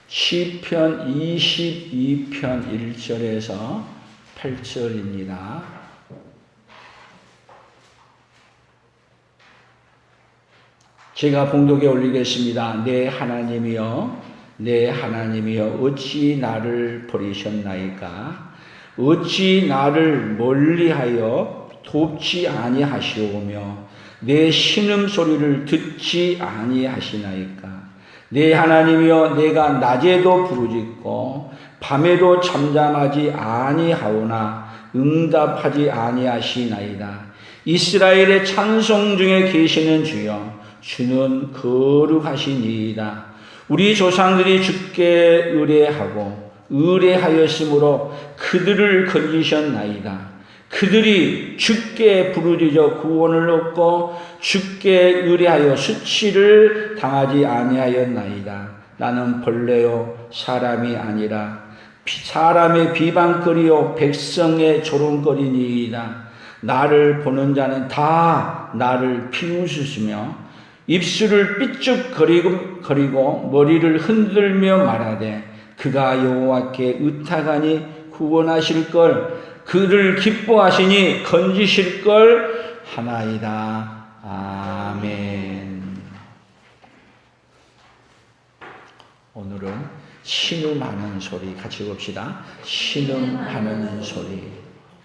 시편 22편 1절에서 8절입니다. 제가 봉독에 올리겠습니다. 내 하나님이여, 내 하나님이여, 어찌 나를 버리셨나이까? 어찌 나를 멀리하여 돕지 아니하시오며 내 신음소리를 듣지 아니하시나이까? 내 하나님이여, 내가 낮에도 부르짖고 밤에도 잠잠하지 아니하오나 응답하지 아니하시나이다. 이스라엘의 찬송 중에 계시는 주여, 주는 거룩하시니이다. 우리 조상들이 주께 의뢰하였으므로 그들을 건지셨나이다. 그들이 주께 부르짖어 구원을 얻고 주께 의뢰하여 수치를 당하지 아니하였나이다. 나는 벌레요 사람이 아니라 사람의 비방거리요 백성의 조롱거리니이다. 나를 보는 자는 다 나를 비웃으시며 입술을 삐죽거리고 머리를 흔들며 말하되 그가 여호와께 의탁하니 구원하실 걸, 그를 기뻐하시니 건지실 걸 하나이다. 아멘. 오늘은 신음하는 소리 같이 봅시다. 신음하는 소리.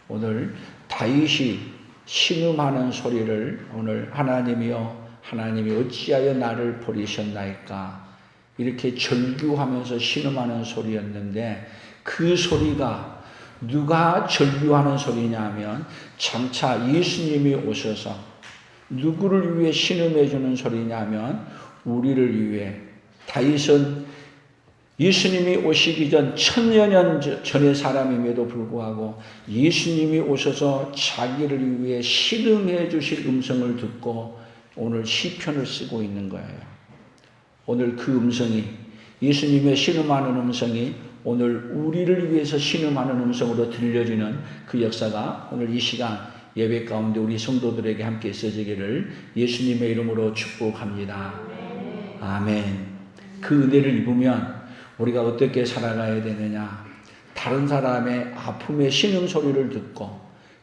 오늘 다윗이 신음하는 소리를 오늘 하나님이 어찌하여 나를 버리셨나이까? 이렇게 절규하면서 신음하는 소리였는데, 그 소리가 누가 절규하는 소리냐면 장차 예수님이 오셔서 누구를 위해 신음해 주는 소리냐면 우리를 위해. 다윗은 예수님이 오시기 전 천여 년 전의 사람임에도 불구하고 예수님이 오셔서 자기를 위해 신음해 주실 음성을 듣고 오늘 시편을 쓰고 있는 거예요. 오늘 그 음성이, 예수님의 신음하는 음성이 오늘 우리를 위해서 신음하는 음성으로 들려지는 그 역사가 오늘 이 시간 예배 가운데 우리 성도들에게 함께 있어지기를 예수님의 이름으로 축복합니다. 아멘. 그 은혜를 입으면 우리가 어떻게 살아가야 되느냐? 다른 사람의 아픔의 신음소리를 듣고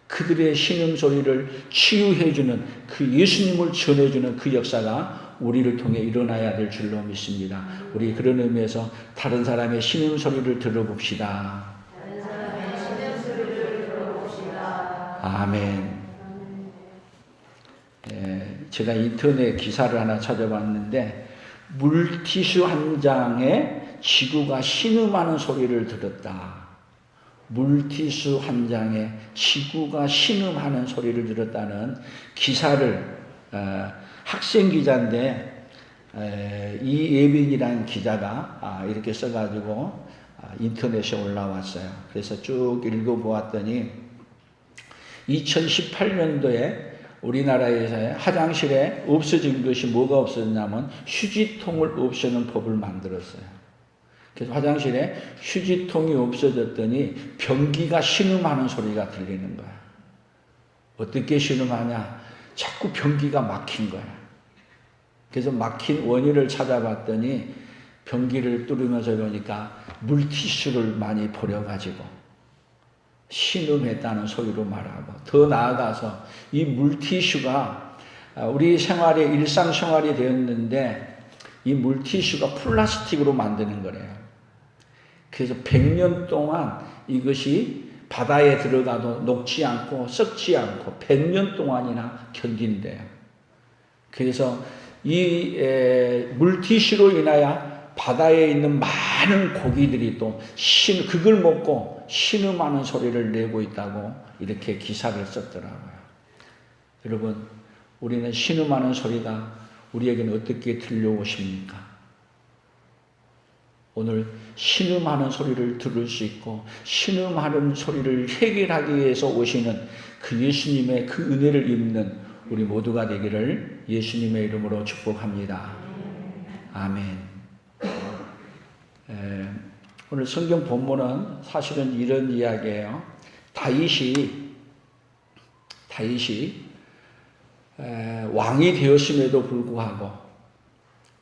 그들의 신음소리를 치유해주는, 그 예수님을 전해주는 그 역사가 우리를 통해 일어나야 될 줄로 믿습니다. 우리 그런 의미에서 다른 사람의 신음소리를 들어봅시다. 아멘. 제가 인터넷 기사를 하나 찾아봤는데 물티슈 한 장에 지구가 신음하는 소리를 들었다. 물티슈 한 장에 지구가 신음하는 소리를 들었다는 기사를 학생 기자인데 이예빈이라는 기자가 이렇게 써가지고 인터넷에 올라왔어요. 그래서 쭉 읽어보았더니 2018년도에 우리나라에서 화장실에 없어진 것이 뭐가 없어졌냐면 휴지통을 없애는 법을 만들었어요. 그래서 화장실에 휴지통이 없어졌더니 변기가 신음하는 소리가 들리는 거야. 어떻게 신음하냐? 자꾸 변기가 막힌 거야. 그래서 막힌 원인을 찾아봤더니 변기를 뚫으면서 보니까 물티슈를 많이 버려가지고 신음했다는 소리로 말하고, 더 나아가서 이 물티슈가 우리 생활의 일상생활이 되었는데 이 물티슈가 플라스틱으로 만드는 거래요. 그래서 100년 동안 이것이 바다에 들어가도 녹지 않고 썩지 않고 100년 동안이나 견딘대요. 그래서 이 물티슈로 인하여 바다에 있는 많은 고기들이 또 그걸 먹고 신음하는 소리를 내고 있다고 이렇게 기사를 썼더라고요. 여러분, 우리는 신음하는 소리가 우리에게는 어떻게 들려오십니까? 오늘 신음하는 소리를 들을 수 있고 신음하는 소리를 해결하기 위해서 오시는 그 예수님의 그 은혜를 입는 우리 모두가 되기를 예수님의 이름으로 축복합니다. 아멘. 오늘 성경 본문은 사실은 이런 이야기예요. 다윗이 왕이 되었음에도 불구하고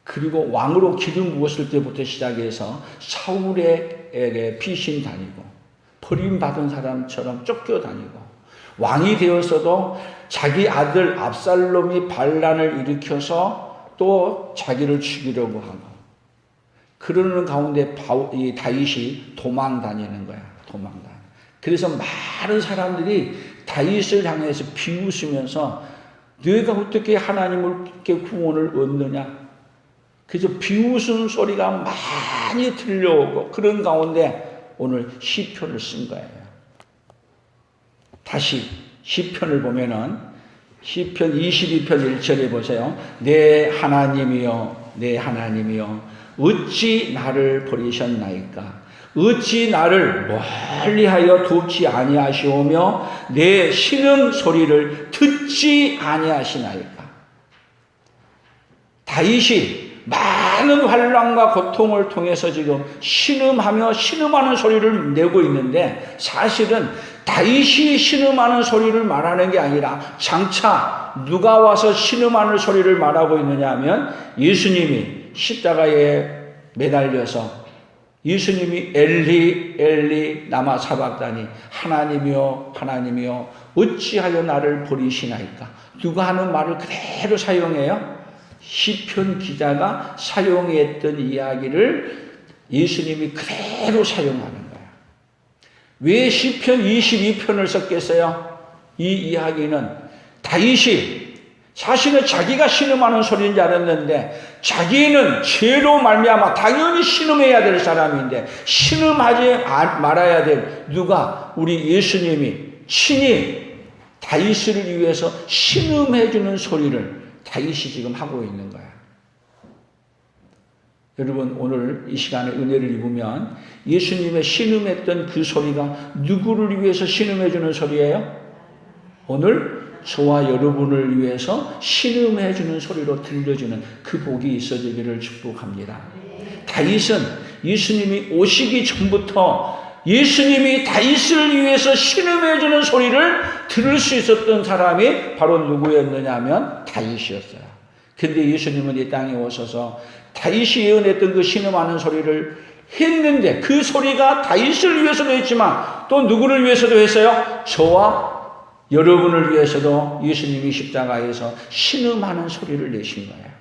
그리고 왕으로 기름 부었을 때부터 시작해서 사울에게 피신 다니고 버림받은 사람처럼 쫓겨다니고 왕이 되었어도 자기 아들 압살롬이 반란을 일으켜서 또 자기를 죽이려고 하고 그러는 가운데 이 다윗이 도망 다니는 거야. 도망 다니. 그래서 많은 사람들이 다윗을 향해서 비웃으면서 너가 어떻게 하나님께 구원을 얻느냐. 그래서 비웃은 소리가 많이 들려오고 그런 가운데 오늘 시편을 쓴 거예요. 다시 시편을 보면은 시편 22편 1절에 보세요. 내 하나님이여 내 하나님이여 어찌 나를 버리셨나이까. 어찌 나를 멀리하여 두지 아니하시오며 내 신음 소리를 듣지 아니하시나이까. 다윗이 많은 환난과 고통을 통해서 지금 신음하며 신음하는 소리를 내고 있는데 사실은 다윗이 신음하는 소리를 말하는 게 아니라 장차 누가 와서 신음하는 소리를 말하고 있느냐 하면 예수님이 십자가에 매달려서 예수님이 엘리 엘리 라마 사박다니 하나님이여 하나님이여 어찌하여 나를 버리시나이까. 누가 하는 말을 그대로 사용해요. 시편 기자가 사용했던 이야기를 예수님이 그대로 사용하는 거예요. 왜 시편 22편을 썼겠어요? 이 이야기는 다윗이 사실은 자기가 신음하는 소리인 줄 알았는데 자기는 죄로 말미암아 당연히 신음해야 될 사람인데 신음하지 말아야 될 누가 우리 예수님이 친히 다윗을 위해서 신음해 주는 소리를 다윗이 지금 하고 있는 거야. 여러분 오늘 이 시간에 은혜를 입으면 예수님의 신음했던 그 소리가 누구를 위해서 신음해 주는 소리예요? 오늘 저와 여러분을 위해서 신음해 주는 소리로 들려주는 그 복이 있어지기를 축복합니다. 다윗은 예수님이 오시기 전부터 예수님이 다윗을 위해서 신음해 주는 소리를 들을 수 있었던 사람이 바로 누구였느냐 하면 다윗이었어요. 근데 예수님은 이 땅에 오셔서 다윗이 예언했던 그 신음하는 소리를 했는데 그 소리가 다윗을 위해서도 했지만 또 누구를 위해서도 했어요? 저와 여러분을 위해서도 예수님이 십자가에서 신음하는 소리를 내신 거예요.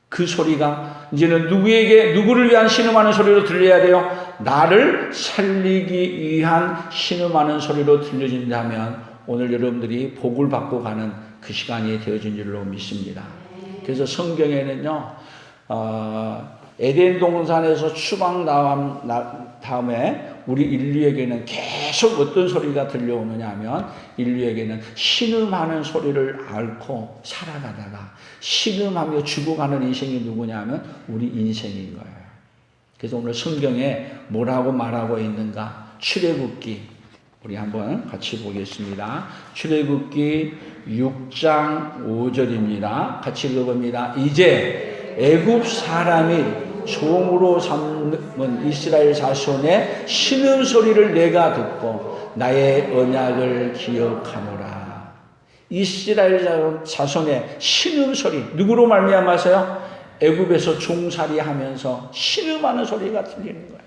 그 소리가 이제는 누구를 위한 신음하는 소리로 들려야 돼요? 나를 살리기 위한 신음하는 소리로 들려진다면 오늘 여러분들이 복을 받고 가는 그 시간이 되어진 줄로 믿습니다. 그래서 성경에는요, 에덴 동산에서 추방 다음에 우리 인류에게는 계속 어떤 소리가 들려오느냐 하면 인류에게는 신음하는 소리를 앓고 살아가다가 신음하며 죽어가는 인생이 누구냐 하면 우리 인생인 거예요. 그래서 오늘 성경에 뭐라고 말하고 있는가? 출애굽기 우리 한번 같이 보겠습니다. 출애굽기 6장 5절입니다. 같이 읽어봅니다. 이제 애굽 사람이 종으로 삼은 이스라엘 자손의 신음소리를 내가 듣고 나의 언약을 기억하노라. 이스라엘 자손의 신음소리 누구로 말미암아서요? 애굽에서 종살이하면서 신음하는 소리가 들리는 거예요.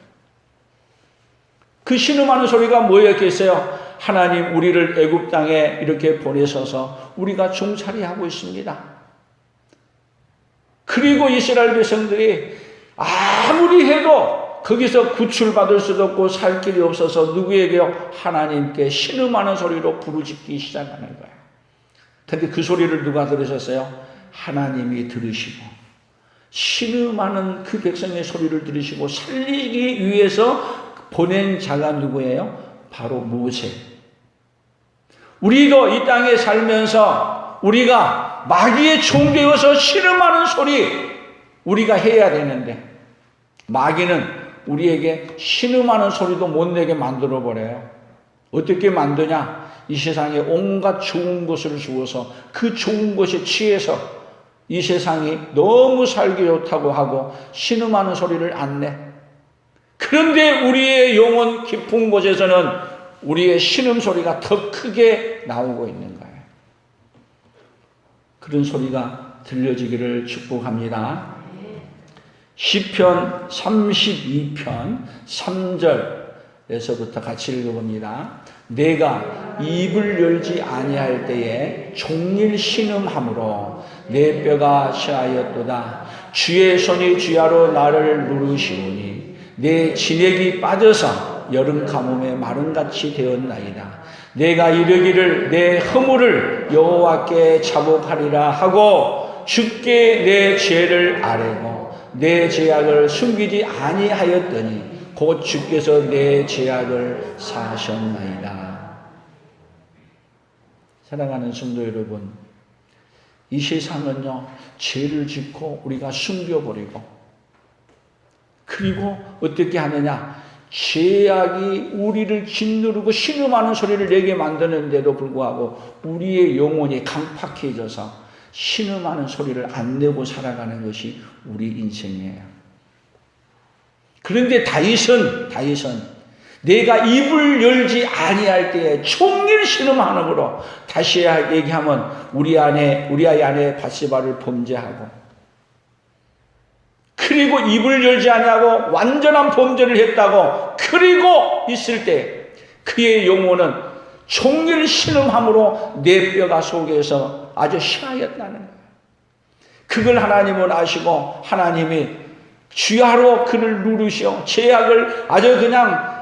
그 신음하는 소리가 뭐였겠어요? 하나님 우리를 애굽 땅에 이렇게 보내셔서 우리가 종살이하고 있습니다. 그리고 이스라엘 백성들이 아무리 해도 거기서 구출받을 수도 없고 살 길이 없어서 누구에게요? 하나님께 신음하는 소리로 부르짖기 시작하는 거예요. 그런데 그 소리를 누가 들으셨어요? 하나님이 들으시고 신음하는 그 백성의 소리를 들으시고 살리기 위해서 보낸 자가 누구예요? 바로 모세. 우리도 이 땅에 살면서 우리가 마귀의 종되어서 신음하는 소리 우리가 해야 되는데 마귀는 우리에게 신음하는 소리도 못 내게 만들어버려요. 어떻게 만드냐? 이 세상에 온갖 좋은 것을 주어서 그 좋은 것에 취해서 이 세상이 너무 살기 좋다고 하고 신음하는 소리를 안 내. 그런데 우리의 영혼 깊은 곳에서는 우리의 신음소리가 더 크게 나오고 있는 거예요. 그런 소리가 들려지기를 축복합니다. 시편 32편 3절에서부터 같이 읽어봅니다. 내가 입을 열지 아니할 때에 종일 신음함으로 내 뼈가 시하였도다. 주의 손이 주야로 나를 누르시오니 내 진액이 빠져서 여름 가뭄에 마름같이 되었나이다. 내가 이르기를 내 허물을 여호와께 자복하리라 하고 주께 내 죄를 아뢰고 내 죄악을 숨기지 아니하였더니 곧 주께서 내 죄악을 사하셨나이다. 사랑하는 성도 여러분, 이 세상은요, 죄를 짓고 우리가 숨겨버리고, 그리고 어떻게 하느냐, 죄악이 우리를 짓누르고 신음하는 소리를 내게 만드는데도 불구하고 우리의 영혼이 강팍해져서 신음하는 소리를 안 내고 살아가는 것이 우리 인생이에요. 그런데 다윗은 내가 입을 열지 아니할 때에 종일 신음하므로, 다시 얘기하면 우리 아이 안에 바세바를 범죄하고, 그리고 입을 열지 아니하고 완전한 범죄를 했다고 그리고 있을 때 그의 영혼은 종일 신음함으로 내 뼈가 속에서 아주 시하였다는 거예요. 그걸 하나님은 아시고 하나님이 주야로 그를 누르시어 죄악을 아주 그냥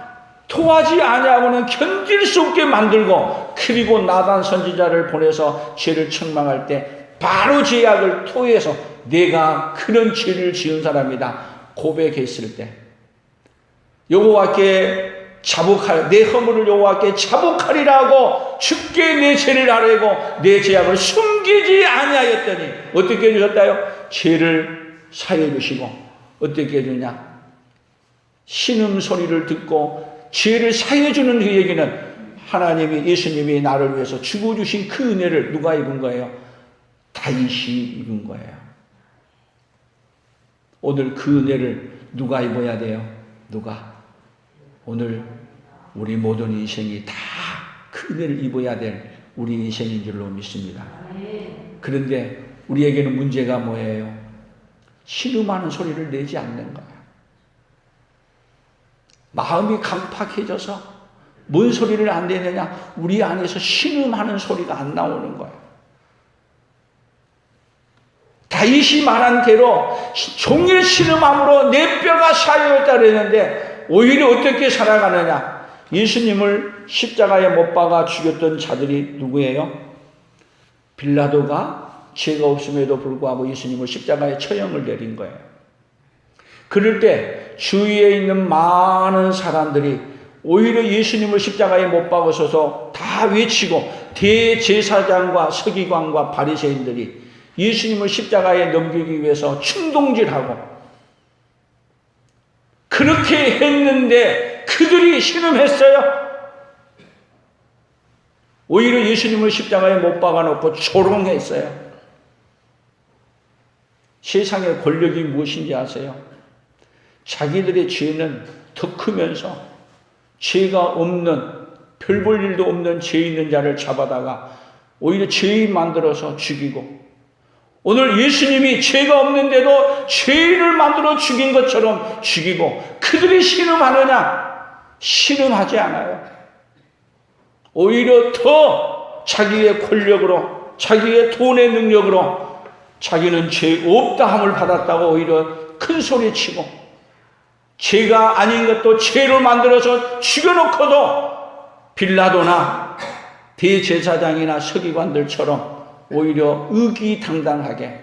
토하지 아니하고는 견딜 수 없게 만들고, 그리고 나단 선지자를 보내서 죄를 책망할 때 바로 죄악을 토해서 내가 그런 죄를 지은 사람이다 고백했을 때 여호와께 내 허물을 여호와께 자복하리라 하고 주께 내 죄를 아뢰고 내 죄악을 숨기지 아니하였더니 어떻게 해주셨다요? 죄를 사해 주시고 어떻게 해주냐? 신음 소리를 듣고 죄를 사해 주는 그 얘기는 하나님이, 예수님이 나를 위해서 죽어주신 그 은혜를 누가 입은 거예요? 다윗이 입은 거예요. 오늘 그 은혜를 누가 입어야 돼요? 누가? 오늘 우리 모든 인생이 다 그 은혜를 입어야 될 우리 인생인 줄로 믿습니다. 그런데 우리에게는 문제가 뭐예요? 신음하는 소리를 내지 않는 거예요. 마음이 강팍해져서 뭔 소리를 안 내느냐? 우리 안에서 신음하는 소리가 안 나오는 거예요. 다윗이 말한 대로 종일 신음함으로 내 뼈가 사여였다 그랬는데 오히려 어떻게 살아가느냐? 예수님을 십자가에 못 박아 죽였던 자들이 누구예요? 빌라도가 죄가 없음에도 불구하고 예수님을 십자가에 처형을 내린 거예요. 그럴 때 주위에 있는 많은 사람들이 오히려 예수님을 십자가에 못 박으셔서 다 외치고, 대제사장과 서기관과 바리새인들이 예수님을 십자가에 넘기기 위해서 충동질하고, 그렇게 했는데 그들이 신음했어요? 오히려 예수님을 십자가에 못 박아놓고 조롱했어요. 세상의 권력이 무엇인지 아세요? 자기들의 죄는 더 크면서 죄가 없는, 별 볼 일도 없는 죄 있는 자를 잡아다가 오히려 죄인 만들어서 죽이고, 오늘 예수님이 죄가 없는데도 죄인을 만들어 죽인 것처럼 죽이고, 그들이 신음하느냐? 신음하지 않아요. 오히려 더 자기의 권력으로, 자기의 돈의 능력으로 자기는 죄 없다 함을 받았다고 오히려 큰 소리치고, 죄가 아닌 것도 죄로 만들어서 죽여놓고도 빌라도나 대제사장이나 서기관들처럼 오히려 의기당당하게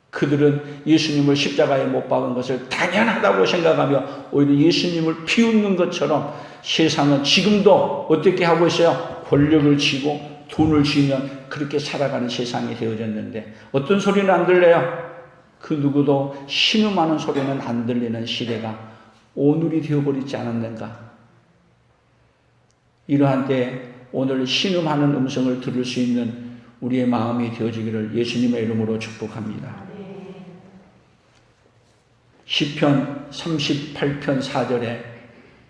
그들은 예수님을 십자가에 못 박은 것을 당연하다고 생각하며 오히려 예수님을 비웃는 것처럼 세상은 지금도 어떻게 하고 있어요? 권력을 쥐고 돈을 쥐면 그렇게 살아가는 세상이 되어졌는데 어떤 소리는 안 들려요? 그 누구도 신음하는 소리는 안 들리는 시대가 오늘이 되어버리지 않았는가? 이러한 때 오늘 신음하는 음성을 들을 수 있는 우리의 마음이 되어지기를 예수님의 이름으로 축복합니다. 시편 38편 4절에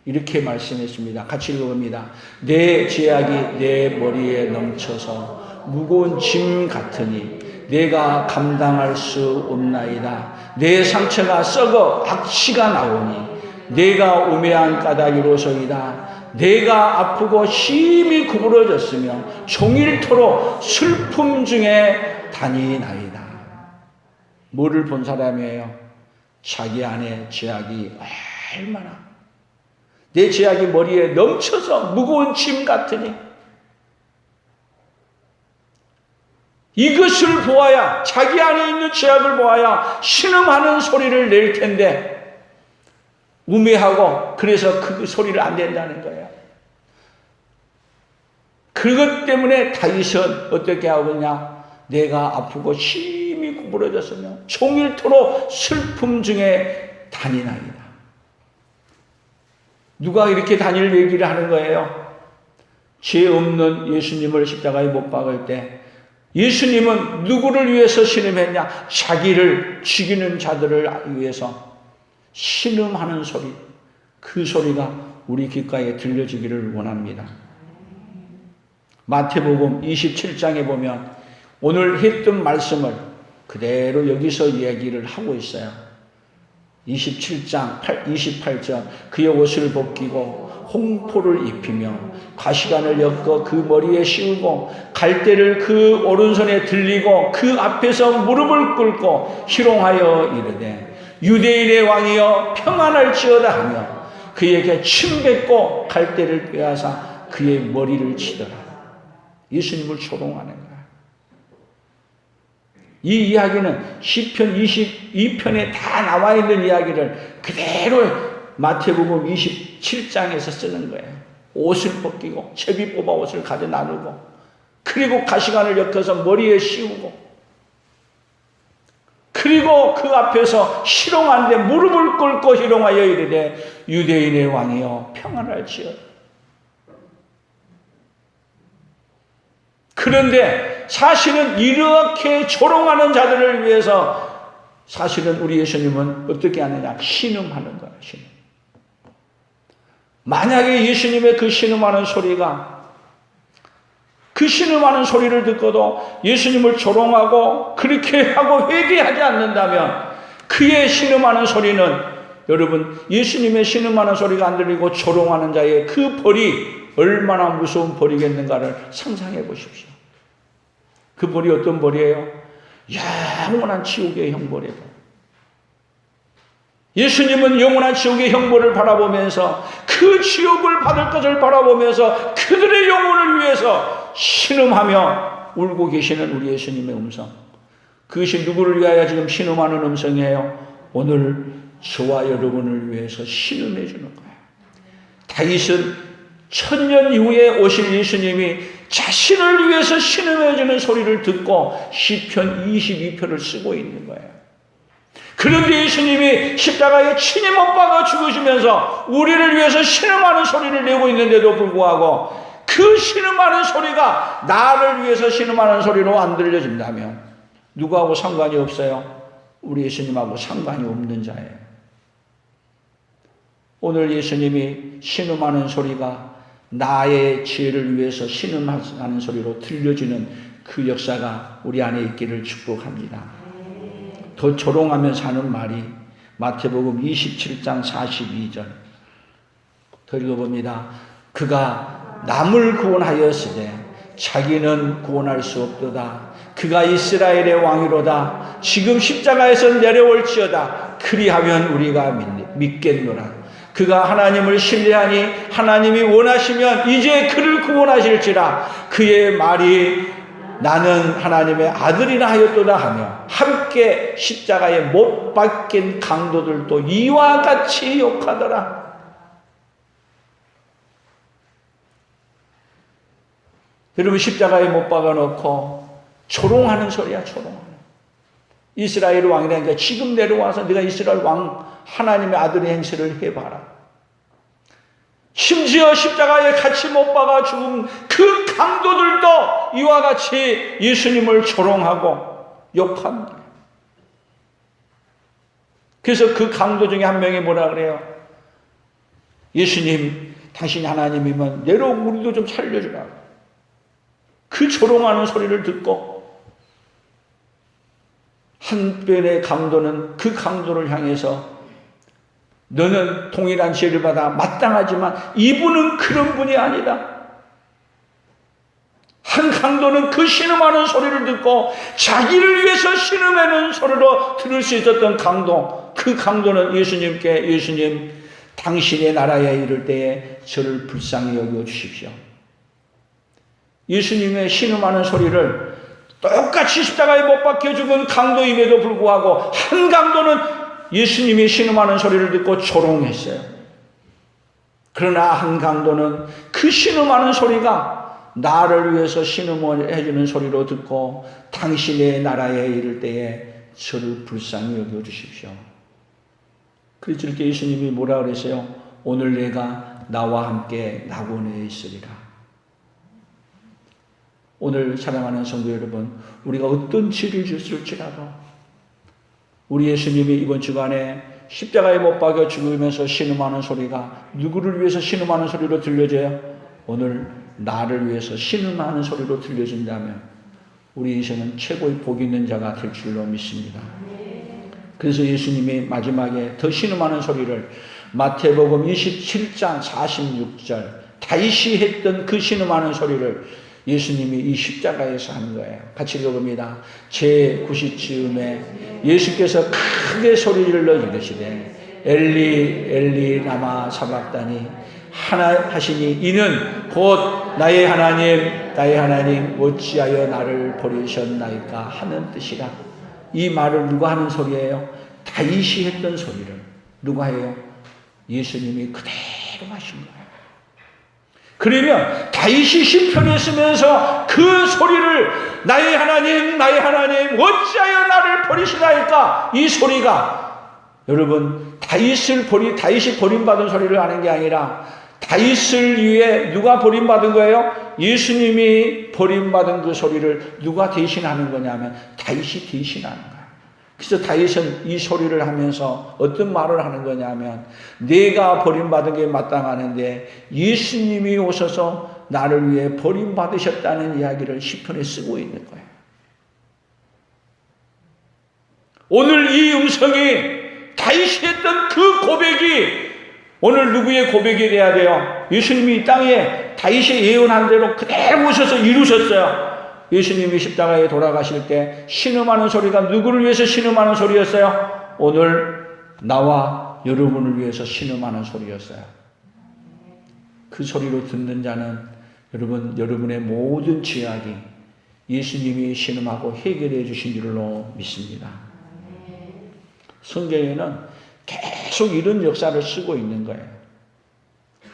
이렇게 말씀했습니다. 같이 읽어봅니다. 내 죄악이 내 머리에 넘쳐서 무거운 짐 같으니 내가 감당할 수 없나이다. 내 상처가 썩어 악취가 나오니 내가 우매한 까닭이로소이다. 내가 아프고 심히 구부러졌으며 종일토록 슬픔 중에 다니나이다. 뭐를 본 사람이에요? 자기 안에 죄악이 얼마나, 내 죄악이 머리에 넘쳐서 무거운 짐 같으니 이것을 보아야, 자기 안에 있는 죄악을 보아야 신음하는 소리를 낼 텐데 우매하고, 그래서 그 소리를 안 낸다는 거예요. 그것 때문에 다윗은 어떻게 하느냐? 내가 아프고 심히 구부러졌으며 종일토록 슬픔 중에 다니나이다. 누가 이렇게 다닐 얘기를 하는 거예요? 죄 없는 예수님을 십자가에 못 박을 때 예수님은 누구를 위해서 신음했냐? 자기를 죽이는 자들을 위해서 신음하는 소리, 그 소리가 우리 귓가에 들려지기를 원합니다. 마태복음 27장에 보면 오늘 했던 말씀을 그대로 여기서 이야기를 하고 있어요. 27장 28절, 그의 옷을 벗기고 홍포를 입히며 가시관을 엮어 그 머리에 씌우고 갈대를 그 오른손에 들리고 그 앞에서 무릎을 꿇고 희롱하여 이르되 유대인의 왕이여 평안할지어다 하며 그에게 침 뱉고 갈대를 빼앗아 그의 머리를 치더라. 예수님을 조롱하는 거야. 이 이야기는 시편 22편에 다 나와 있는 이야기를 그대로 마태복음 27장에서 쓰는 거예요. 옷을 벗기고 제비 뽑아 옷을 가져 나누고 그리고 가시관을 엮어서 머리에 씌우고 그리고 그 앞에서 희롱한데 무릎을 꿇고 희롱하여 이르되 유대인의 왕이여 평안할지어다. 그런데 사실은 이렇게 조롱하는 자들을 위해서 사실은 우리 예수님은 어떻게 하느냐? 신음하는 거예요. 신음. 만약에 예수님의 그 신음하는 소리가, 그 신음하는 소리를 듣고도 예수님을 조롱하고 그렇게 하고 회개하지 않는다면 그의 신음하는 소리는, 여러분, 예수님의 신음하는 소리가 안 들리고 조롱하는 자의 그 벌이 얼마나 무서운 벌이겠는가를 상상해 보십시오. 그 벌이 어떤 벌이에요? 영원한 지옥의 형벌이에요. 예수님은 영원한 지옥의 형벌을 바라보면서 그 지옥을 받을 것을 바라보면서 그들의 영혼을 위해서 신음하며 울고 계시는 우리 예수님의 음성. 그것이 누구를 위하여 지금 신음하는 음성이에요? 오늘 저와 여러분을 위해서 신음해 주는 거예요. 다윗은 1000년 이후에 오실 예수님이 자신을 위해서 신음해 주는 소리를 듣고 시편 22편을 쓰고 있는 거예요. 그런데 예수님이 십자가에 친히 못 박아 죽으시면서 우리를 위해서 신음하는 소리를 내고 있는데도 불구하고 그 신음하는 소리가 나를 위해서 신음하는 소리로 안 들려진다면 누구하고 상관이 없어요? 우리 예수님하고 상관이 없는 자예요. 오늘 예수님이 신음하는 소리가 나의 죄를 위해서 신음하는 소리로 들려지는 그 역사가 우리 안에 있기를 축복합니다. 더 조롱하며 사는 말이 마태복음 27장 42절 더 읽어봅니다. 그가 남을 구원하였으되 자기는 구원할 수 없도다. 그가 이스라엘의 왕이로다. 지금 십자가에서 내려올지어다. 그리하면 우리가 믿겠노라. 그가 하나님을 신뢰하니 하나님이 원하시면 이제 그를 구원하실지라. 그의 말이 나는 하나님의 아들이라 하였도다 하며 함께 십자가에 못 박힌 강도들도 이와 같이 욕하더라. 여러분, 십자가에 못 박아놓고 조롱하는 소리야. 조롱하는. 이스라엘 왕이라니까 지금 내려와서 네가 이스라엘 왕 하나님의 아들의 행세를 해봐라. 심지어 십자가에 같이 못 박아 죽은 그 강도들도 이와 같이 예수님을 조롱하고 욕합니다. 그래서 그 강도 중에 한 명이 뭐라 그래요? 예수님, 당신이 하나님이면 내려오고 우리도 좀 살려주라. 그 조롱하는 소리를 듣고 한편의 강도는 그 강도를 향해서 너는 동일한 죄를 받아 마땅하지만 이분은 그런 분이 아니다. 한 강도는 그 신음하는 소리를 듣고 자기를 위해서 신음하는 소리로 들을 수 있었던 강도, 그 강도는 예수님께 예수님 당신의 나라에 이를 때에 저를 불쌍히 여겨 주십시오. 예수님의 신음하는 소리를 똑같이 십자가에 못 박혀 죽은 강도임에도 불구하고 한 강도는 예수님이 신음하는 소리를 듣고 조롱했어요. 그러나 한 강도는 그 신음하는 소리가 나를 위해서 신음해 주는 소리로 듣고 당신의 나라에 이를 때에 저를 불쌍히 여겨 주십시오. 그랬을 때 예수님이 뭐라 그랬어요? 오늘 내가 나와 함께 낙원에 있으리라. 오늘 사랑하는 성도 여러분, 우리가 어떤 죄를 지었을지라도 우리 예수님이 이번 주간에 십자가에 못 박여 죽으면서 신음하는 소리가 누구를 위해서 신음하는 소리로 들려져요? 오늘 나를 위해서 신음하는 소리로 들려진다면 우리 인생은 최고의 복 있는 자가 될 줄로 믿습니다. 그래서 예수님이 마지막에 더 신음하는 소리를 마태복음 27장 46절 다윗이 했던 그 신음하는 소리를 예수님이 이 십자가에서 하는 거예요. 같이 읽어봅니다. 제90쯤에 예수께서 크게 소리를 이르시되 엘리 엘리 라마 사박다니 하나 하시니 이는 곧 나의 하나님 어찌하여 나를 버리셨나이까 하는 뜻이라. 이 말을 누가 하는 소리예요? 다윗이 했던 소리를 누가 해요? 예수님이 그대로 하신 거예요. 그러면 다윗이 시편에 쓰면서 그 소리를 나의 하나님 어찌하여 나를 버리시나이까, 이 소리가 여러분 다윗이 버림받은 소리를 하는 게 아니라 다윗을 위해 누가 버림받은 거예요? 예수님이 버림받은 그 소리를 누가 대신하는 거냐면 다윗이 대신하는 거예요. 그래서 다윗은 이 소리를 하면서 어떤 말을 하는 거냐면 내가 버림받은 게 마땅하는데 예수님이 오셔서 나를 위해 버림받으셨다는 이야기를 시편에 쓰고 있는 거예요. 오늘 이 음성이 다윗이 했던 그 고백이 오늘 누구의 고백이 돼야 돼요? 예수님이 이 땅에 다윗이 예언한 대로 그대로 오셔서 이루셨어요. 예수님이 십자가에 돌아가실 때 신음하는 소리가 누구를 위해서 신음하는 소리였어요? 오늘 나와 여러분을 위해서 신음하는 소리였어요. 그 소리로 듣는 자는 여러분의 모든 죄악이 예수님이 신음하고 해결해 주신 줄로 믿습니다. 성경에는 계속 이런 역사를 쓰고 있는 거예요.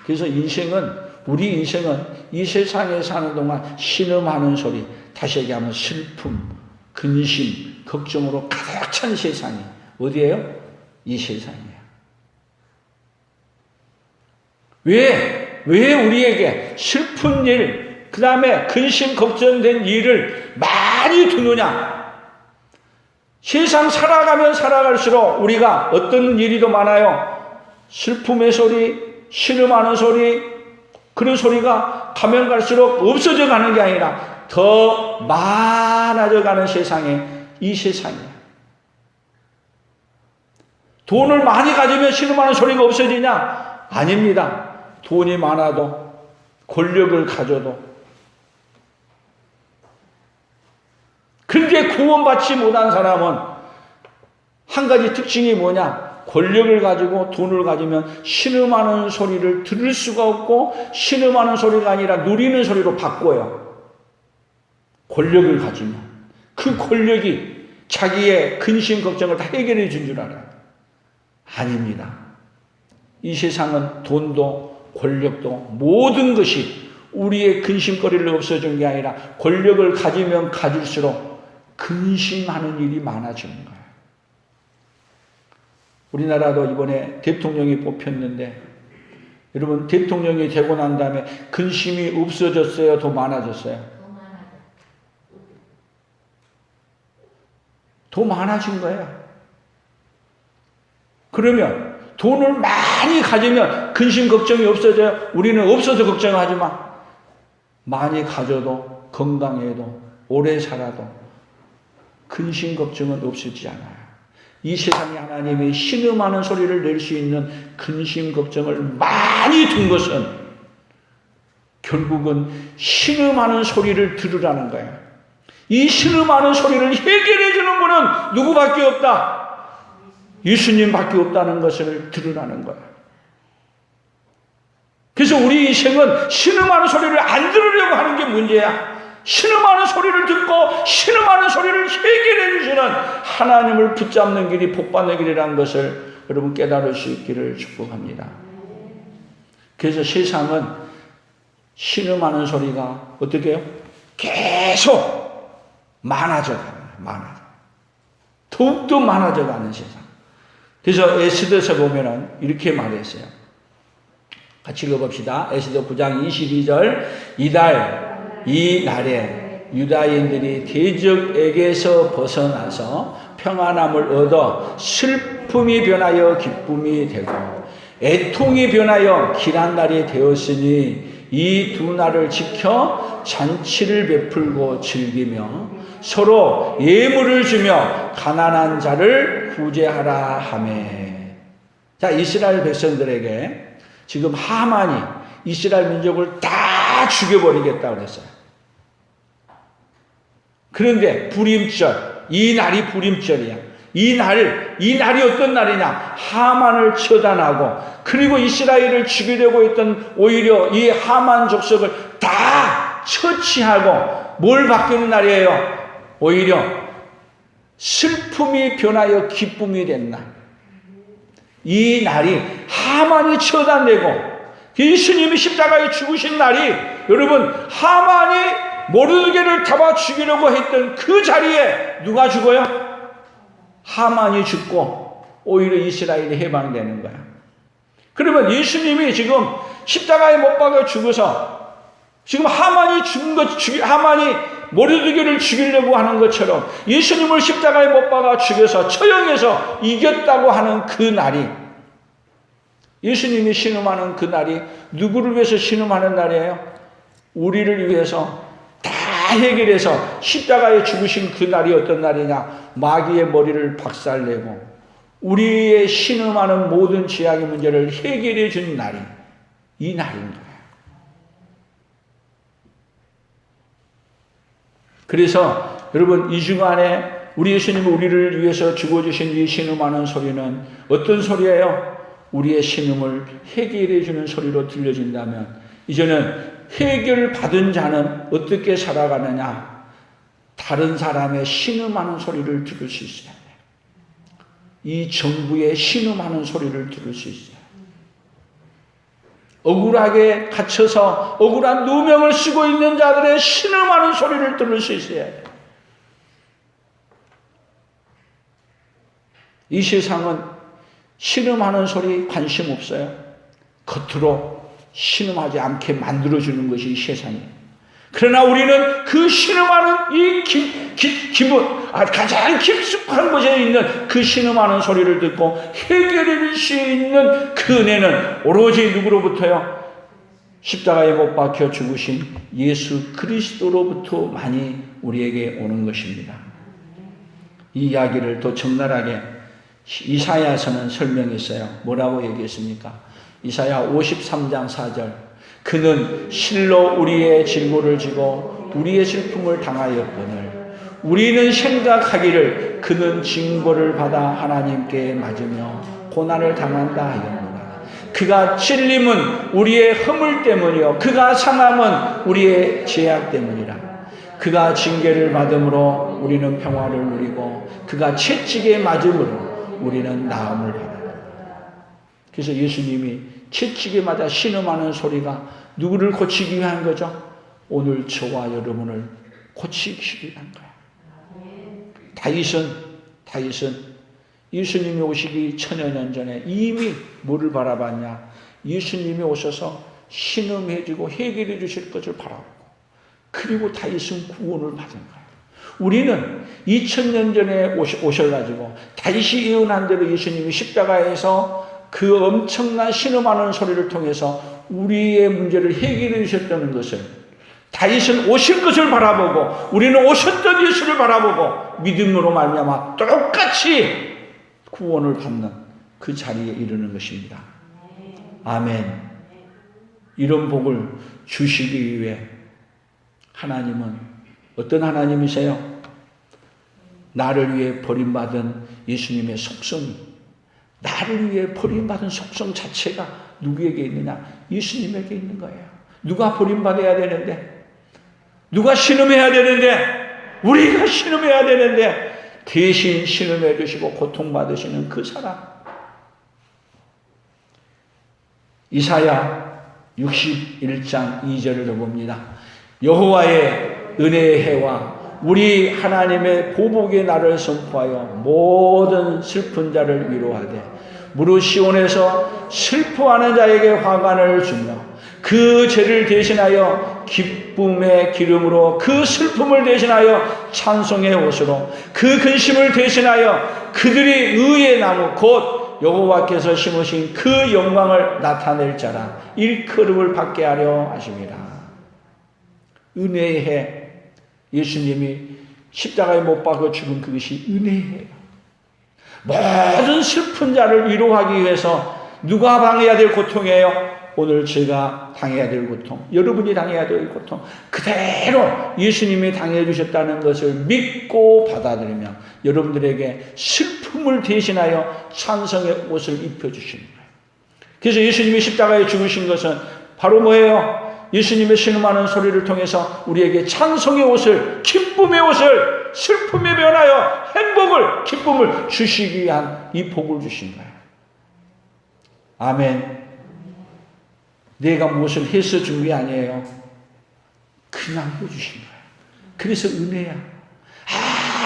그래서 우리 인생은 이 세상에 사는 동안 신음하는 소리, 다시 얘기하면 슬픔, 근심, 걱정으로 가득 찬 세상이 어디예요? 이 세상이에요. 왜 우리에게 슬픈 일, 그 다음에 근심, 걱정된 일을 많이 두느냐? 세상 살아가면 살아갈수록 우리가 어떤 일이 더 많아요? 슬픔의 소리, 신음하는 소리, 그런 소리가 가면 갈수록 없어져 가는 게 아니라 더 많아져 가는 이 세상이에요. 돈을 많이 가지면 신음하는 소리가 없어지냐? 아닙니다. 돈이 많아도, 권력을 가져도, 그런데 구원받지 못한 사람은 한 가지 특징이 뭐냐? 권력을 가지고 돈을 가지면 신음하는 소리를 들을 수가 없고 신음하는 소리가 아니라 누리는 소리로 바꿔요. 권력을 가지면 그 권력이 자기의 근심 걱정을 다 해결해 준 줄 알아요. 아닙니다. 이 세상은 돈도 권력도 모든 것이 우리의 근심거리를 없어진 게 아니라 권력을 가지면 가질수록 근심하는 일이 많아지는 거예요. 우리나라도 이번에 대통령이 뽑혔는데 여러분 대통령이 되고 난 다음에 근심이 없어졌어요? 더 많아졌어요? 더 많아진 거예요. 그러면 돈을 많이 가지면 근심 걱정이 없어져요? 우리는 없어서 걱정하지 마. 많이 가져도 건강해도 오래 살아도 근심 걱정은 없어지지 않아요. 이 세상에 하나님이 신음하는 소리를 낼 수 있는 근심 걱정을 많이 둔 것은 결국은 신음하는 소리를 들으라는 거예요. 이 신음하는 소리를 해결해 주는 분은 누구밖에 없다. 예수님밖에 없다는 것을 들으라는 거예요. 그래서 우리 인생은 신음하는 소리를 안 들으려고 하는 게 문제야. 신음하는 소리를 듣고 신음하는 소리를 해결해 주시는 하나님을 붙잡는 길이 복받는 길이라는 것을 여러분 깨달을 수 있기를 축복합니다. 그래서 세상은 신음하는 소리가 어떻게 해요? 계속 많아져가요. 더욱더 많아져가는 세상. 그래서 에스더서 보면은 이렇게 말했어요. 같이 읽어봅시다. 에스더 9장 22절. 이 날에 유다인들이 대적에게서 벗어나서 평안함을 얻어 슬픔이 변하여 기쁨이 되고 애통이 변하여 길한 날이 되었으니 이 두 날을 지켜 잔치를 베풀고 즐기며 서로 예물을 주며 가난한 자를 구제하라 하매. 자, 이스라엘 백성들에게 지금 하만이 이스라엘 민족을 다 죽여버리겠다고 그랬어요. 그런데 불임절, 이 날이 불임절이야. 이 날이 어떤 날이냐? 하만을 처단하고 그리고 이스라엘을 죽이려고 했던 오히려 이 하만 족속을 다 처치하고 뭘 바뀌는 날이에요? 오히려 슬픔이 변하여 기쁨이 된 날. 이 날이 하만이 처단되고 예수님이 십자가에 죽으신 날이 여러분 하만이 모르드게를 잡아 죽이려고 했던 그 자리에 누가 죽어요? 하만이 죽고 오히려 이스라엘이 해방되는 거야. 그러면 예수님이 지금 십자가에 못 박아 죽어서 지금 하만이 하만이 모르드게를 죽이려고 하는 것처럼 예수님을 십자가에 못 박아 죽여서 처형해서 이겼다고 하는 그 날이 예수님이 신음하는 그 날이 누구를 위해서 신음하는 날이에요? 우리를 위해서 다 해결해서 십자가에 죽으신 그 날이 어떤 날이냐? 마귀의 머리를 박살내고 우리의 신음하는 모든 죄악의 문제를 해결해 준 날이 이 날인 거예요. 그래서 여러분 이 주간에 우리 예수님이 우리를 위해서 죽어주신 이 신음하는 소리는 어떤 소리예요? 우리의 신음을 해결해 주는 소리로 들려진다면 이제는 해결받은 자는 어떻게 살아가느냐? 다른 사람의 신음하는 소리를 들을 수 있어야 돼요. 이 정부의 신음하는 소리를 들을 수 있어요. 억울하게 갇혀서 억울한 누명을 쓰고 있는 자들의 신음하는 소리를 들을 수 있어야 돼요. 이 세상은 신음하는 소리 관심 없어요. 겉으로 신음하지 않게 만들어주는 것이 이 세상이에요. 그러나 우리는 그 신음하는 이 기분, 가장 깊숙한 곳에 있는 그 신음하는 소리를 듣고 해결해 줄 수 있는 그 은혜는 오로지 누구로부터요? 십자가에 못 박혀 죽으신 예수 그리스도로부터만이 우리에게 오는 것입니다. 이 이야기를 더 적나라하게 이사야서는 설명했어요. 뭐라고 얘기했습니까? 이사야 53장 4절. 그는 실로 우리의 질고를 지고 우리의 슬픔을 당하였거늘 우리는 생각하기를 그는 징벌을 받아 하나님께 맞으며 고난을 당한다 하였노라. 그가 찔림은 우리의 허물 때문이요 그가 상함은 우리의 죄악 때문이라. 그가 징계를 받음으로 우리는 평화를 누리고 그가 채찍에 맞음으로 우리는 나음을 받았다. 그래서 예수님이 채찍에 맞아 신음하는 소리가 누구를 고치기 위한 거죠? 오늘 저와 여러분을 고치기 위한 거야. 다윗은 예수님이 오시기 천여 년 전에 이미 뭐를 바라봤냐? 예수님이 오셔서 신음해주고 해결해 주실 것을 바라보고 그리고 다윗은 구원을 받은 거야. 우리는 2000년 전에 오셔가지고 다윗이 예언한 대로 예수님이 십자가에서 그 엄청난 신음하는 소리를 통해서 우리의 문제를 해결해 주셨다는 것을 다윗은 오실 것을 바라보고 우리는 오셨던 예수를 바라보고 믿음으로 말미암아 똑같이 구원을 받는 그 자리에 이르는 것입니다. 아멘. 이런 복을 주시기 위해 하나님은 어떤 하나님이세요? 나를 위해 버림받은 예수님의 속성이, 나를 위해 버림받은 속성 자체가 누구에게 있느냐? 예수님에게 있는 거예요. 누가 버림받아야 되는데, 누가 신음해야 되는데, 우리가 신음해야 되는데 대신 신음해 주시고 고통받으시는 그 사람. 이사야 61장 2절을 봅니다. 여호와의 은혜의 해와 우리 하나님의 보복의 날을 선포하여 모든 슬픈 자를 위로하되 무릇 시온에서 슬퍼하는 자에게 화관을 주며 그 죄를 대신하여 기쁨의 기름으로 그 슬픔을 대신하여 찬송의 옷으로 그 근심을 대신하여 그들이 의의 나무 곧 여호와께서 심으신 그 영광을 나타낼 자라 일컬음을 받게 하려 하심이라. 은혜의 해, 예수님이 십자가에 못 박아 죽은 그것이 은혜의 해예요. 모든 슬픈 자를 위로하기 위해서 누가 당해야 될 고통이에요? 오늘 제가 당해야 될 고통, 여러분이 당해야 될 고통 그대로 예수님이 당해 주셨다는 것을 믿고 받아들이며 여러분들에게 슬픔을 대신하여 찬송의 옷을 입혀주시는 거예요. 그래서 예수님이 십자가에 죽으신 것은 바로 뭐예요? 예수님의 신음하는 소리를 통해서 우리에게 찬송의 옷을, 기쁨의 옷을 슬픔에 변하여 행복을, 기쁨을 주시기 위한 이 복을 주신 거예요. 아멘. 내가 무엇을 해서 준 게 아니에요. 그냥 해주신 거예요. 그래서 은혜야.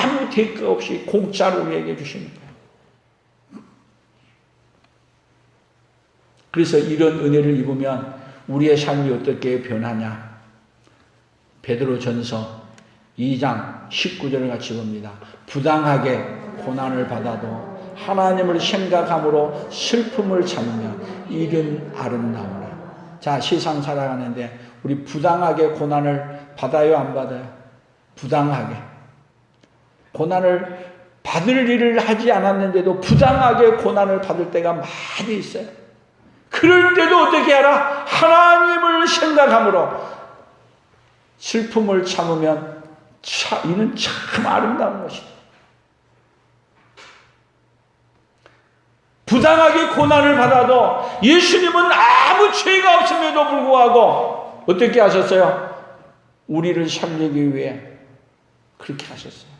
아무 대가 없이 공짜로 우리에게 주시는 거예요. 그래서 이런 은혜를 입으면 우리의 삶이 어떻게 변하냐. 베드로전서 2장 19절을 같이 봅니다. 부당하게 고난을 받아도 하나님을 생각함으로 슬픔을 참으면 이는 아름다우라. 자, 세상 살아가는데 우리 부당하게 고난을 받아요, 안 받아요? 부당하게. 고난을 받을 일을 하지 않았는데도 부당하게 고난을 받을 때가 많이 있어요. 그럴 때도 어떻게 하라? 하나님을 생각함으로 슬픔을 참으면 이는 참 아름다운 것이다. 부당하게 고난을 받아도 예수님은 아무 죄가 없음에도 불구하고 어떻게 하셨어요? 우리를 살리기 위해 그렇게 하셨어요.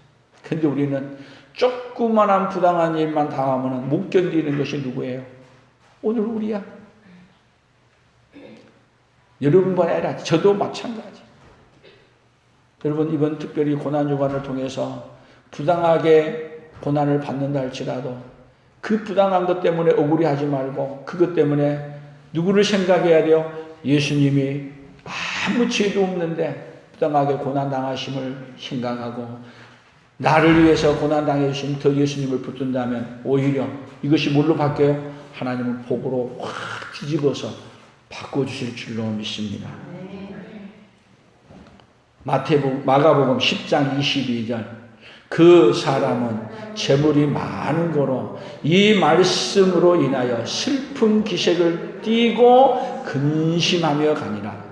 근데 우리는 조그만한 부당한 일만 당하면 못 견디는 것이 누구예요? 오늘 우리야. 여러분뿐 아니라 저도 마찬가지. 여러분, 이번 특별히 고난주간을 통해서 부당하게 고난을 받는다 할지라도 그 부당한 것 때문에 억울해하지 말고 그것 때문에 누구를 생각해야 돼요? 예수님이 아무 죄도 없는데 부당하게 고난당하심을 생각하고 나를 위해서 고난당해 주신 더 예수님을 붙든다면 오히려 이것이 뭘로 바뀌어요? 하나님은 복으로 확 뒤집어서 바꿔주실 줄로 믿습니다. 마가복음 10장 22절 그 사람은 재물이 많은 거로 이 말씀으로 인하여 슬픈 기색을 띠고 근심하며 가니라.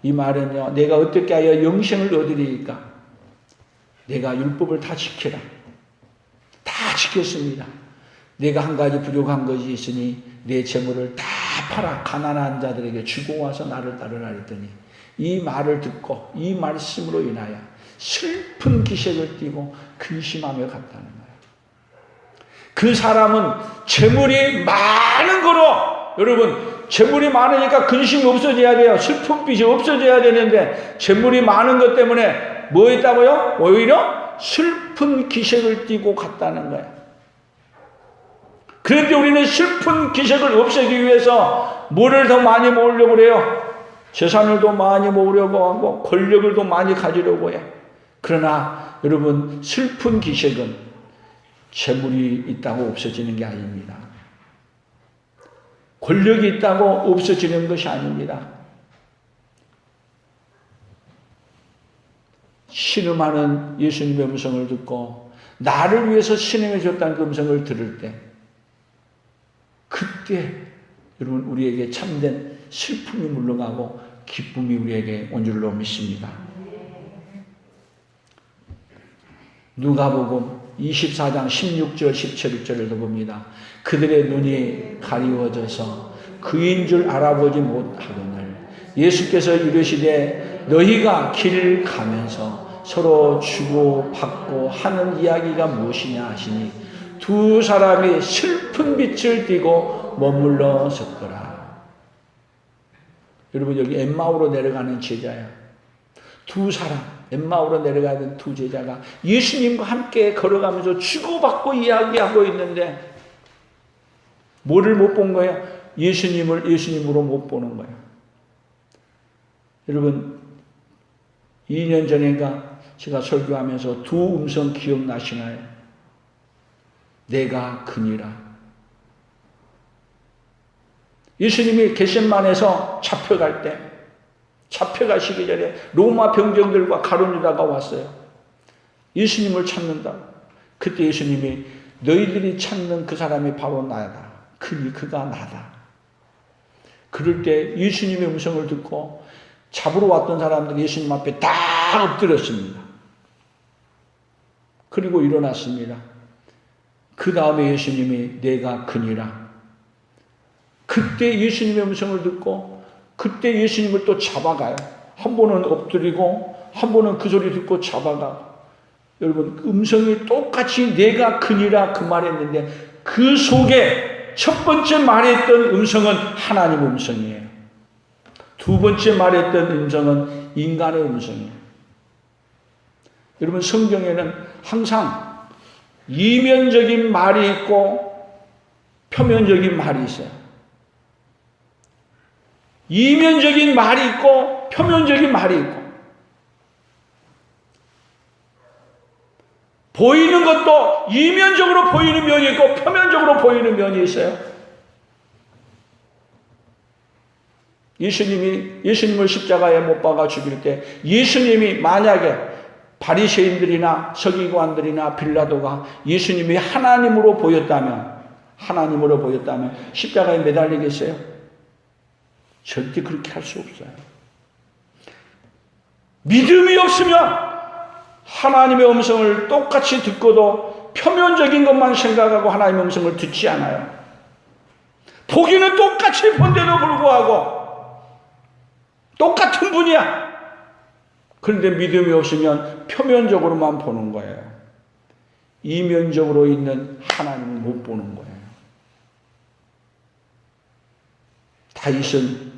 이 말은요, 내가 어떻게 하여 영생을 얻으리까? 내가 율법을 다 지켜라. 다 지켰습니다. 내가 한 가지 부족한 것이 있으니 내 재물을 다 팔아 가난한 자들에게 주고 와서 나를 따르라 했더니 이 말을 듣고 이 말씀으로 인하여 슬픈 기색을 띠고 근심하며 갔다는 거예요. 그 사람은 재물이 많은 거로, 여러분, 재물이 많으니까 근심이 없어져야 돼요. 슬픔빛이 없어져야 되는데 재물이 많은 것 때문에 뭐 했다고요? 오히려 슬픈 기색을 띠고 갔다는 거예요. 그런데 우리는 슬픈 기색을 없애기 위해서 뭐를 더 많이 모으려고 그래요? 재산을 더 많이 모으려고 하고 권력을 더 많이 가지려고 해요. 그러나 여러분, 슬픈 기색은 재물이 있다고 없어지는 게 아닙니다. 권력이 있다고 없어지는 것이 아닙니다. 신음하는 예수님의 음성을 듣고 나를 위해서 신음해 줬다는 그 음성을 들을 때, 그때 여러분 우리에게 참된 슬픔이 물러가고 기쁨이 우리에게 온 줄로 믿습니다. 누가복음 24장 16절 17절을 봅니다. 그들의 눈이 가리워져서 그인 줄 알아보지 못하거늘 예수께서 이르시되 너희가 길 가면서 서로 주고받고 하는 이야기가 무엇이냐 하시니 두 사람이 슬픈 빛을 띠고 머물러 섰더라. 여러분 여기 엠마오로 내려가는 제자야. 두 사람 엠마오로 내려가는 두 제자가 예수님과 함께 걸어가면서 주고받고 이야기하고 있는데 뭐를 못 본 거야? 예수님을 예수님으로 못 보는 거야. 여러분 2년 전인가 제가 설교하면서 두 음성 기억나시나요? 내가 그니라. 예수님이 겟세마네에서 잡혀갈 때, 잡혀가시기 전에 로마 병정들과 가룟 유다가 왔어요. 예수님을 찾는다. 그때 예수님이 너희들이 찾는 그 사람이 바로 나다. 그가 나다. 그럴 때 예수님의 음성을 듣고 잡으러 왔던 사람들이 예수님 앞에 다 엎드렸습니다. 그리고 일어났습니다. 그 다음에 예수님이 내가 그니라. 그때 예수님의 음성을 듣고 그때 예수님을 또 잡아가요. 한 번은 엎드리고 한 번은 그 소리 듣고 잡아가고. 여러분 그 음성이 똑같이 내가 그니라 그 말했는데 그 속에 첫 번째 말했던 음성은 하나님의 음성이에요. 두 번째 말했던 음성은 인간의 음성이에요. 여러분 성경에는 항상 이면적인 말이 있고 표면적인 말이 있어요. 이면적인 말이 있고 표면적인 말이 있고 보이는 것도 이면적으로 보이는 면이 있고 표면적으로 보이는 면이 있어요. 예수님을 십자가에 못 박아 죽일 때 예수님이 만약에 바리새인들이나 서기관들이나 빌라도가 예수님이 하나님으로 보였다면 십자가에 매달리겠어요? 절대 그렇게 할 수 없어요. 믿음이 없으면 하나님의 음성을 똑같이 듣고도 표면적인 것만 생각하고 하나님의 음성을 듣지 않아요. 보기는 똑같이 본데도 불구하고 똑같은 분이야. 그런데 믿음이 없으면 표면적으로만 보는 거예요. 이면적으로 있는 하나님을 못 보는 거예요. 다윗은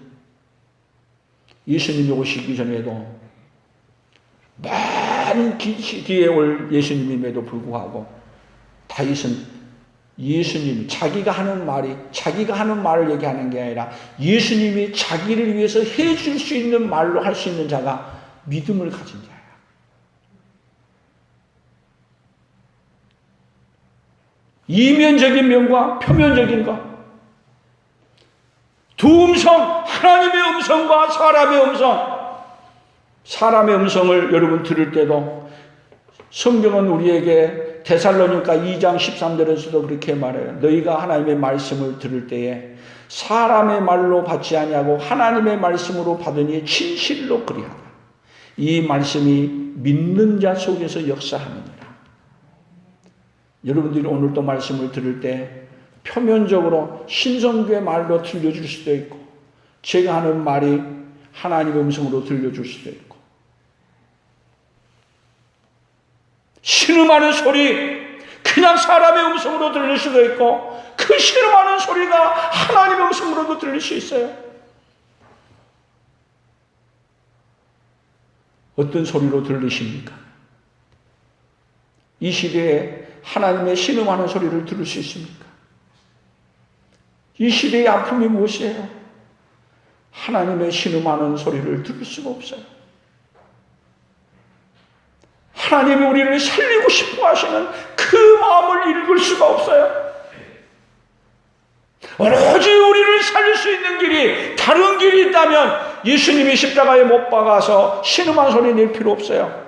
예수님이 오시기 전에도 많은 뒤에 올 예수님임에도 불구하고 다윗은 예수님이 자기가 하는 말을 얘기하는 게 아니라 예수님이 자기를 위해서 해줄 수 있는 말로 할 수 있는 자가 믿음을 가진 자야. 이면적인 면과 표면적인 것. 두 음성, 하나님의 음성과 사람의 음성. 사람의 음성을 여러분 들을 때도 성경은 우리에게 데살로니가 2장 13절에서도 그렇게 말해요. 너희가 하나님의 말씀을 들을 때에 사람의 말로 받지 아니하고 하나님의 말씀으로 받으니 진실로 그리하다. 이 말씀이 믿는 자 속에서 역사하느니라. 여러분들이 오늘 또 말씀을 들을 때 표면적으로 신성교의 말로 들려줄 수도 있고 제가 하는 말이 하나님의 음성으로 들려줄 수도 있고 신음하는 소리 그냥 사람의 음성으로 들릴 수도 있고 그 신음하는 소리가 하나님의 음성으로도 들릴 수 있어요. 어떤 소리로 들리십니까? 이 시대에 하나님의 신음하는 소리를 들을 수 있습니까? 이 시대의 아픔이 무엇이에요? 하나님의 신음하는 소리를 들을 수가 없어요. 하나님이 우리를 살리고 싶어 하시는 그 마음을 읽을 수가 없어요. 오로지 우리를 살릴 수 있는 길이 다른 길이 있다면 예수님이 십자가에 못 박아서 신음한 소리 낼 필요 없어요.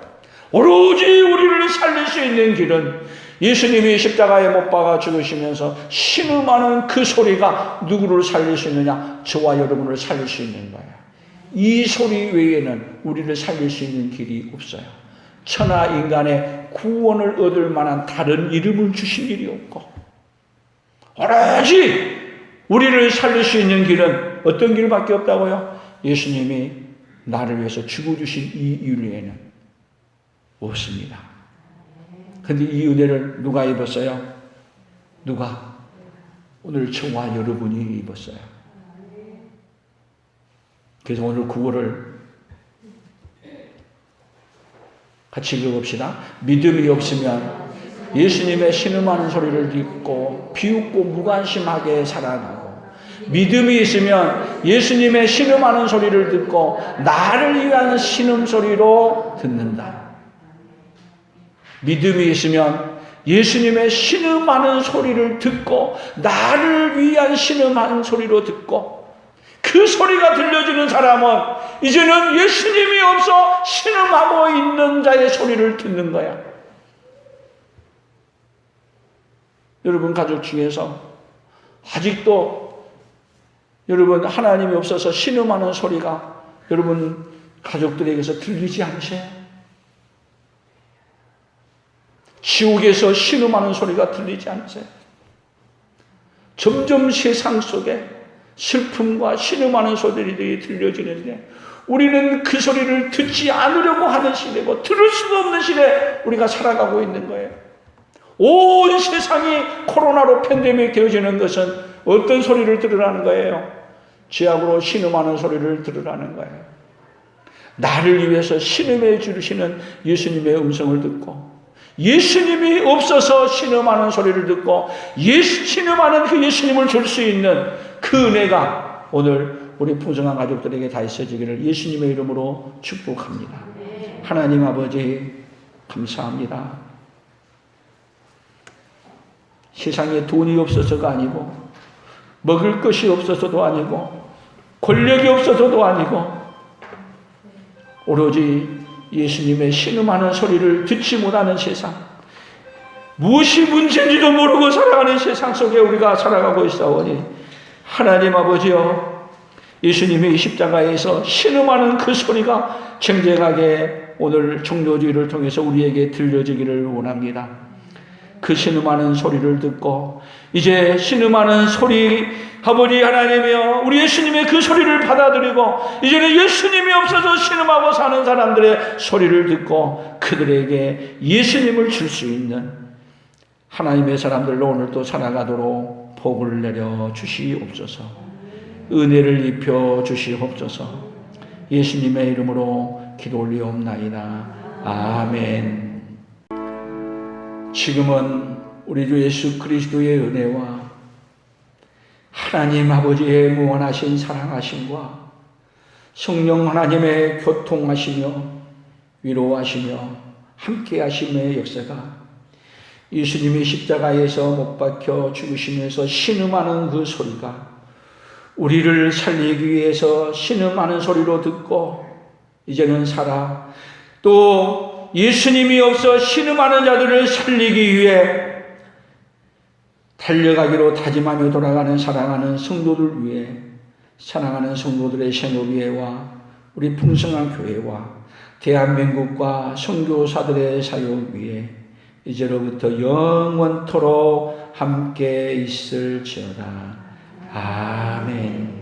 오로지 우리를 살릴 수 있는 길은 예수님이 십자가에 못 박아 죽으시면서 신음하는 그 소리가 누구를 살릴 수 있느냐? 저와 여러분을 살릴 수 있는 거예요. 이 소리 외에는 우리를 살릴 수 있는 길이 없어요. 천하 인간의 구원을 얻을 만한 다른 이름을 주신 일이 없고, 오로지 우리를 살릴 수 있는 길은 어떤 길밖에 없다고요? 예수님이 나를 위해서 죽어주신 이 은혜에는 없습니다. 그런데 이 은혜를 누가 입었어요? 누가? 오늘 저와 여러분이 입었어요. 그래서 오늘 구호를 같이 읽어봅시다. 믿음이 없으면 예수님의 신음하는 소리를 듣고 비웃고 무관심하게 살아가고, 믿음이 있으면 예수님의 신음하는 소리를 듣고 나를 위한 신음소리로 듣는다. 믿음이 있으면 예수님의 신음하는 소리를 듣고 나를 위한 신음하는 소리로 듣고, 그 소리가 들려주는 사람은 이제는 예수님이 없어 신음하고 있는 자의 소리를 듣는 거야. 여러분 가족 중에서 아직도 여러분 하나님이 없어서 신음하는 소리가 여러분 가족들에게서 들리지 않으세요? 지옥에서 신음하는 소리가 들리지 않으세요? 점점 세상 속에 슬픔과 신음하는 소리들이 들려지는데 우리는 그 소리를 듣지 않으려고 하는 시대고 들을 수도 없는 시대에 우리가 살아가고 있는 거예요. 온 세상이 코로나로 팬데믹 되어지는 것은 어떤 소리를 들으라는 거예요? 죄악으로 신음하는 소리를 들으라는 거예요. 나를 위해서 신음해 주시는 예수님의 음성을 듣고, 예수님이 없어서 신음하는 소리를 듣고 신음하는 그 예수님을 줄 수 있는 그 은혜가 오늘 우리 풍성한 가족들에게 다 있어지기를 예수님의 이름으로 축복합니다. 하나님 아버지 감사합니다. 세상에 돈이 없어서가 아니고 먹을 것이 없어서도 아니고 권력이 없어서도 아니고 오로지 예수님의 신음하는 소리를 듣지 못하는 세상, 무엇이 문제인지도 모르고 살아가는 세상 속에 우리가 살아가고 있사오니 하나님 아버지여, 예수님의 십자가에서 신음하는 그 소리가 정직하게 오늘 종료주의를 통해서 우리에게 들려지기를 원합니다. 그 신음하는 소리를 듣고 이제 신음하는 소리, 아버지 하나님이여, 우리 예수님의 그 소리를 받아들이고 이제는 예수님이 없어서 신음하고 사는 사람들의 소리를 듣고 그들에게 예수님을 줄 수 있는 하나님의 사람들로 오늘도 살아가도록 복을 내려 주시옵소서. 은혜를 입혀 주시옵소서. 예수님의 이름으로 기도 올리옵나이다. 아멘. 지금은 우리 주 예수 그리스도의 은혜와 하나님 아버지의 무한하신 사랑하심과 성령 하나님의 교통하시며 위로하시며 함께하심의 역사가 예수님이 십자가에서 못 박혀 죽으시면서 신음하는 그 소리가 우리를 살리기 위해서 신음하는 소리로 듣고 이제는 살아, 또 예수님이 없어 신음하는 자들을 살리기 위해 달려가기로 다짐하며 돌아가는 사랑하는 성도들 위해, 사랑하는 성도들의 생업위회와 우리 풍성한 교회와 대한민국과 선교사들의 사역 위해 이제로부터 영원토록 함께 있을지어다. 아멘.